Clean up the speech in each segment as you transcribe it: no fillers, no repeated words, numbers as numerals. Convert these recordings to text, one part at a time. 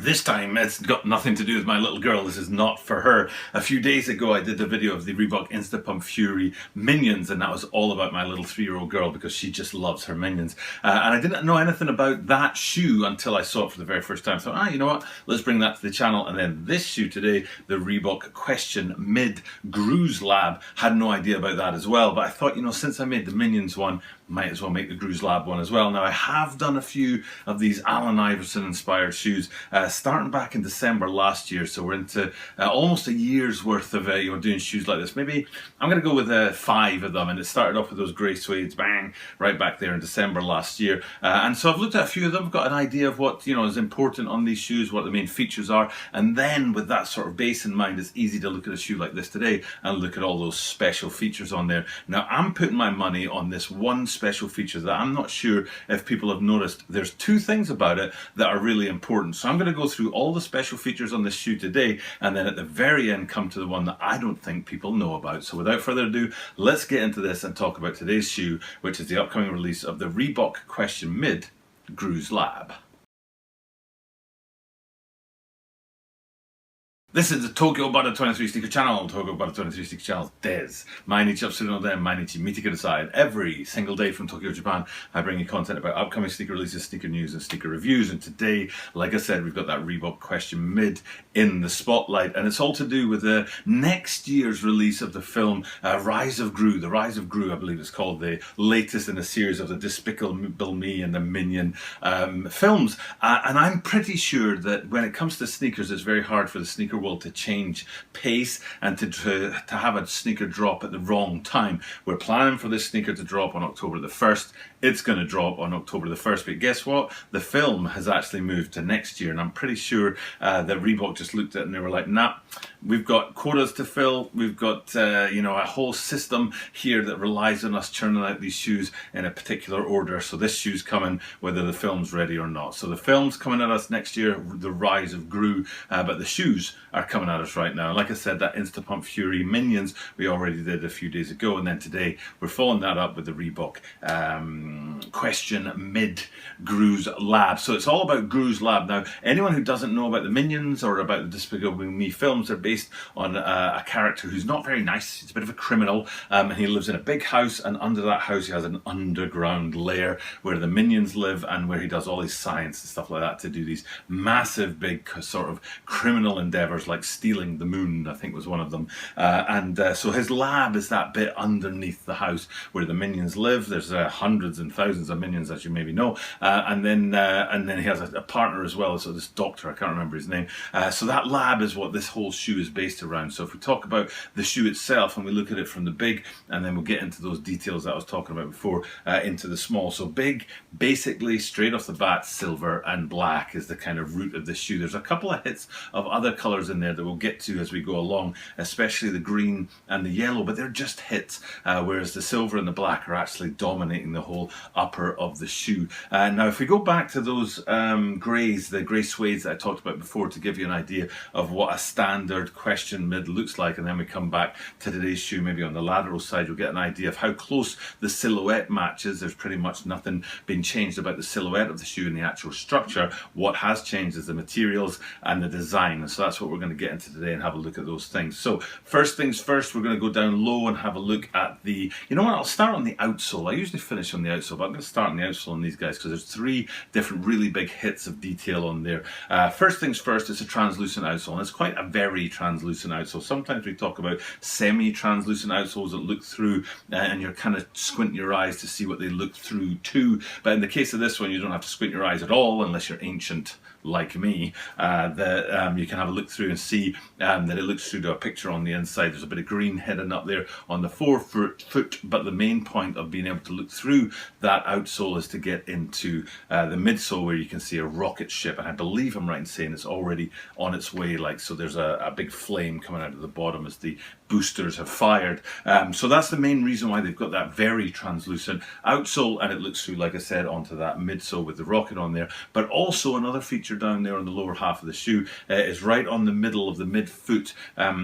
This time it's got nothing to do with my little girl. This is not for her. A few days ago I did a video of the Reebok Instapump Fury Minions, and that was all about my little 3-year-old girl because she just loves her Minions. And I didn't know anything about that shoe until I saw it for the very first time. So you know what, let's bring that to the channel. And then this shoe today, the Reebok Question Mid GRU'S Lab, had no idea about that as well. But I thought, you know, since I made the Minions one, might as well make the GRU'S Lab one as well. Now I have done a few of these Allen Iverson inspired shoes starting back in December last year, so we're into almost a year's worth of doing shoes like this. Maybe I'm going to go with 5 of them, and it started off with those grey suedes, bang, right back there in December last year. And so I've looked at a few of them, got an idea of what is important on these shoes, what the main features are, and then with that sort of base in mind, it's easy to look at a shoe like this today and look at all those special features on there. Now I'm putting my money on this one special feature that I'm not sure if people have noticed. There's 2 things about it that are really important, so I'm going to go through all the special features on this shoe today, and then at the very end come to the one that I don't think people know about. So without further ado, let's get into this and talk about today's shoe, which is the upcoming release of the Reebok Question Mid GRU'S Lab. This is the Tokyo Butter 23 Sneaker Channel, Tokyo Butter 23 Sneaker Channel des. Mainichi upsuno den, mainichi mite kudasai. Every single day from Tokyo, Japan, I bring you content about upcoming sneaker releases, sneaker news, and sneaker reviews. And today, like I said, we've got that Reebok Question Mid in the spotlight. And it's all to do with the next year's release of the film Rise of Gru. The Rise of Gru, I believe it's called, the latest in a series of the Despicable Me and the Minion films. And I'm pretty sure that when it comes to sneakers, it's very hard for the sneaker world to change pace and to have a sneaker drop at the wrong time. We're planning for this sneaker to drop on October the 1st. It's going to drop on October the 1st, but guess what? The film has actually moved to next year, and I'm pretty sure that Reebok just looked at it and they were like, nah, we've got quotas to fill, we've got a whole system here that relies on us churning out these shoes in a particular order, so this shoe's coming whether the film's ready or not. So the film's coming at us next year, the Rise of Gru, but the shoes are coming at us right now. And like I said, that Instapump Fury Minions we already did a few days ago, and then today we're following that up with the Reebok Question Mid GRU'S Lab. So it's all about GRU'S Lab. Now, anyone who doesn't know about the Minions or about the Despicable Me films, they're based on a character who's not very nice. He's a bit of a criminal, and he lives in a big house, and under that house he has an underground lair where the Minions live and where he does all his science and stuff like that to do these massive, big sort of criminal endeavors like stealing the moon, I think was one of them. So his lab is that bit underneath the house where the Minions live. There's hundreds and thousands of Minions, as you maybe know, and then he has a partner as well, so this doctor, I can't remember his name. So that lab is what this whole shoe is based around. So if we talk about the shoe itself and we look at it from the big, and then we'll get into those details that I was talking about before, into the small. So big, basically straight off the bat, silver and black is the kind of root of the shoe. There's a couple of hits of other colors in there that we'll get to as we go along, especially the green and the yellow, but they're just hits, whereas the silver and the black are actually dominating the whole upper of the shoe. Now if we go back to those greys, the grey suedes that I talked about before, to give you an idea of what a standard Question Mid looks like, and then we come back to today's shoe, maybe on the lateral side, you'll get an idea of how close the silhouette matches. There's pretty much nothing been changed about the silhouette of the shoe and the actual structure. What has changed is the materials and the design, and so that's what we're going to get into today and have a look at those things. So first things first, we're going to go down low and have a look at the, you know what, I'll start on the outsole. I usually finish on the outsole, but I'm going to start on the outsole on these guys because there's 3 different really big hits of detail on there. First things first, it's a translucent outsole, and it's quite a very translucent outsole. Sometimes we talk about semi-translucent outsoles that look through and you're kind of squinting your eyes to see what they look through to, but in the case of this one, you don't have to squint your eyes at all unless you're ancient like me, that you can have a look through and see that it looks through to a picture on the inside. There's a bit of green hidden up there on the foot, but the main point of being able to look through that outsole is to get into the midsole where you can see a rocket ship, and I believe I'm right in saying it's already on its way, like, so there's a big flame coming out of the bottom as the boosters have fired. So that's the main reason why they've got that very translucent outsole, and it looks through, like I said, onto that midsole with the rocket on there. But also another feature down there on the lower half of the shoe is right on the middle of the midfoot.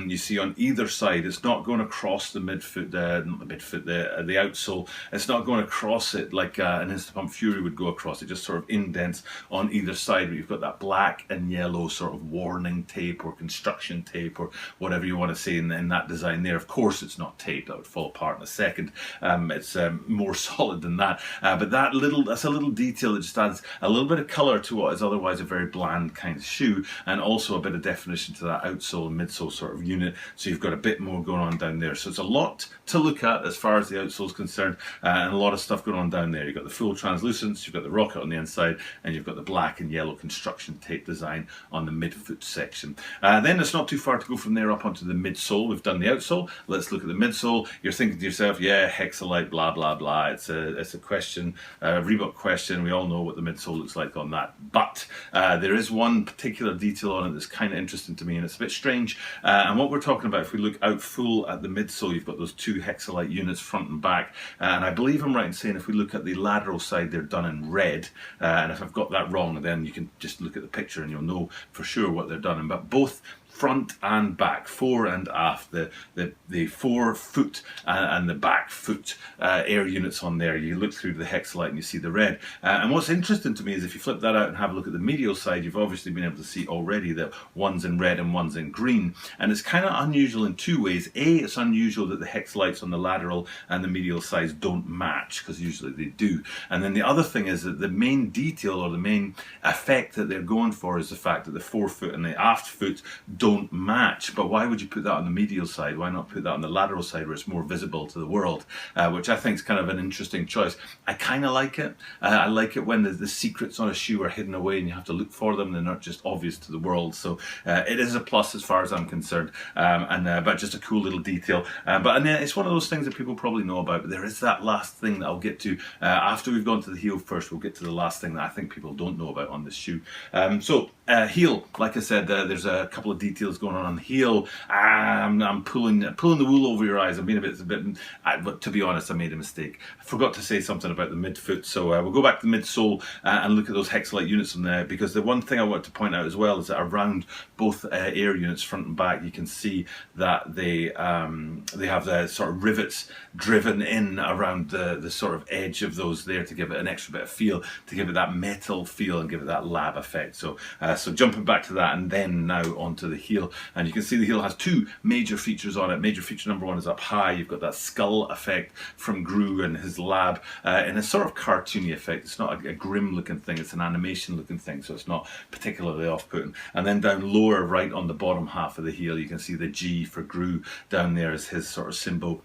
You see on either side, it's not going across the midfoot, not the midfoot, the outsole. It's not going across it like an Instapump Fury would go across. It just sort of indents on either side, where you've got that black and yellow sort of warning tape or construction tape or whatever you want to say in that design there. Of course, it's not tape, that would fall apart in a second. It's more solid than that. But that's a little detail that just adds a little bit of colour to what is otherwise a very bland kind of shoe, and also a bit of definition to that outsole and midsole sort of unit. So you've got a bit more going on down there. So it's a lot to look at as far as the outsole is concerned, and a lot of stuff going on down there. You've got the full translucence, you've got the rocket on the inside, and you've got the black and yellow construction tape design on the midfoot section. Then it's not too far to go from there up onto the midsole. We've done the outsole. Let's look at the midsole. You're thinking to yourself, yeah, hexalite, blah blah blah. It's a question, a Reebok question. We all know what the midsole looks like on that. But there is one particular detail on it that's kind of interesting to me, and it's a bit strange. And what we're talking about, if we look out full at the midsole, you've got those two hexalite units front and back. And I believe I'm right in saying if we look at the lateral side, they're done in red. And if I've got that wrong, then you can just look at the picture and you'll know for sure what they're done in. But both front and back, fore and aft, the forefoot and the back foot air units on there. You look through the hexalite and you see the red. And what's interesting to me is if you flip that out and have a look at the medial side, you've obviously been able to see already that one's in red and one's in green. And it's kind of unusual in two ways. A, it's unusual that the hexalites on the lateral and the medial sides don't match, because usually they do. And then the other thing is that the main detail or the main effect that they're going for is the fact that the forefoot and the aft foot don't match. But why would you put that on the medial side? Why not put that on the lateral side where it's more visible to the world? Which I think is kind of an interesting choice. I kind of like it. I like it when the secrets on a shoe are hidden away and you have to look for them. They're not just obvious to the world. So it is a plus as far as I'm concerned. But just a cool little detail. But it's one of those things that people probably know about. But there is that last thing that I'll get to after we've gone to the heel first. We'll get to the last thing that I think people don't know about on this shoe. Heel, like I said, there's a couple of details going on the heel. I'm pulling the wool over your eyes. I'm being but to be honest, I made a mistake. I forgot to say something about the midfoot. So we'll go back to the midsole and look at those hexalite units on there, because the one thing I want to point out as well is that around both air units, front and back, you can see that they have the sort of rivets driven in around the sort of edge of those there to give it an extra bit of feel, to give it that metal feel and give it that lab effect. So jumping back to that and then now onto the heel, and you can see the heel has two major features on it. Major feature number one is up high. You've got that skull effect from GRU and his lab in a sort of cartoony effect. It's not a grim looking thing, it's an animation looking thing, so it's not particularly off-putting. And then down lower right on the bottom half of the heel, you can see the G for GRU down there as his sort of symbol,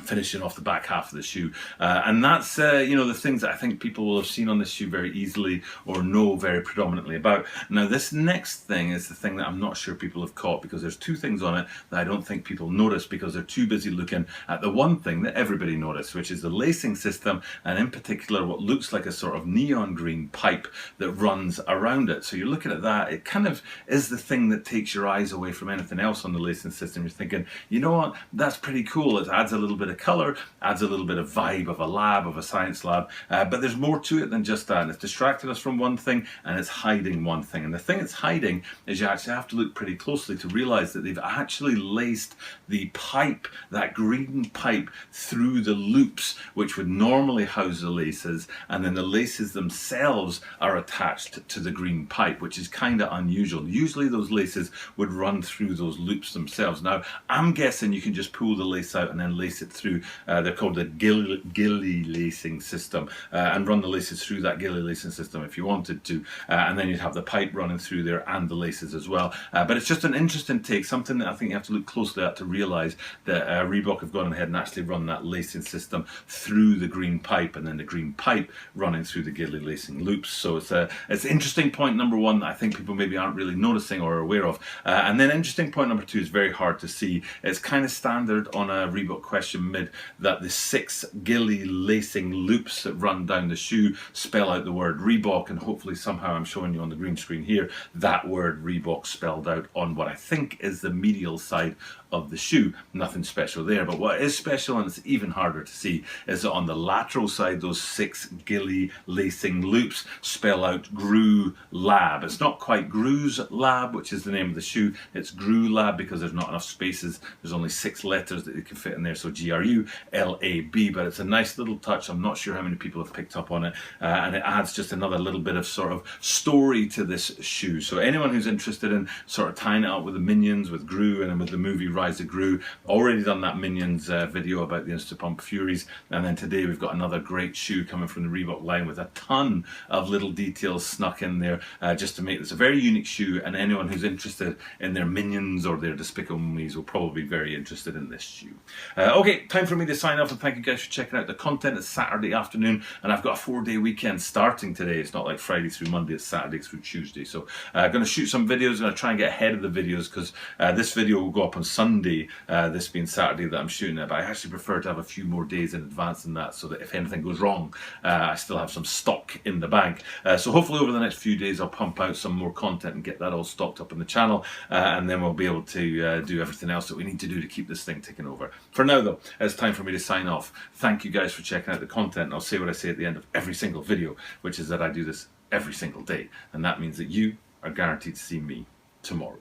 finishing off the back half of the shoe. And that's the things that I think people will have seen on this shoe very easily or know very predominantly about. Now this next thing is the thing that I'm not sure people have caught, because there's two things on it that I don't think people notice because they're too busy looking at the one thing that everybody noticed, which is the lacing system, and in particular what looks like a sort of neon green pipe that runs around it. So you're looking at that, it kind of is the thing that takes your eyes away from anything else on the lacing system. You're thinking, you know what, that's pretty cool. It adds a little bit of color, adds a little bit of vibe of a lab, of a science lab, but there's more to it than just that, and it's distracting us from one thing and it's hiding one thing. And the thing it's hiding is you actually have to look pretty closely to realize that they've actually laced the pipe, that green pipe, through the loops which would normally house the laces, and then the laces themselves are attached to the green pipe, which is kind of unusual. Usually those laces would run through those loops themselves. Now I'm guessing you can just pull the lace out and then lace it through. They're called the gilly lacing system, and run the laces through that gilly lacing system if you wanted to, and then you'd have the pipe running through there and the laces as well. But it's just an interesting take, something that I think you have to look closely at to realise that Reebok have gone ahead and actually run that lacing system through the green pipe, and then the green pipe running through the gilly lacing loops. So it's interesting point number one that I think people maybe aren't really noticing or aware of. And then interesting point number two is very hard to see. It's kind of standard on a Reebok question mention mid that the 6 gilly lacing loops that run down the shoe spell out the word Reebok, and hopefully somehow I'm showing you on the green screen here that word Reebok spelled out on what I think is the medial side of the shoe. Nothing special there, but what is special, and it's even harder to see, is that on the lateral side those 6 gilly lacing loops spell out GRU Lab. It's not quite GRU'S Lab, which is the name of the shoe. It's GRU Lab because there's not enough spaces. There's only 6 letters that you can fit in there, so GRULAB, but it's a nice little touch. I'm not sure how many people have picked up on it, and it adds just another little bit of sort of story to this shoe. So anyone who's interested in sort of tying it up with the Minions, with Gru, and with the movie Rise of Gru, already done that Minions video about the Instapump Furies, and then today we've got another great shoe coming from the Reebok line with a ton of little details snuck in there, just to make this a very unique shoe, and anyone who's interested in their Minions or their Despicable Me's will probably be very interested in this shoe. Okay, time for me to sign off, and thank you guys for checking out the content. It's Saturday afternoon and I've got a 4-day weekend starting today. It's not like Friday through Monday, it's Saturday through Tuesday. So I'm going to shoot some videos. I'm going to try and get ahead of the videos because this video will go up on Sunday, this being Saturday that I'm shooting it, but I actually prefer to have a few more days in advance than that, so that if anything goes wrong, I still have some stock in the bank. So hopefully over the next few days I'll pump out some more content and get that all stocked up in the channel, and then we'll be able to do everything else that we need to do to keep this thing ticking over. For now though, it's time for me to sign off. Thank you guys for checking out the content, and I'll say what I say at the end of every single video, which is that I do this every single day, and that means that you are guaranteed to see me tomorrow.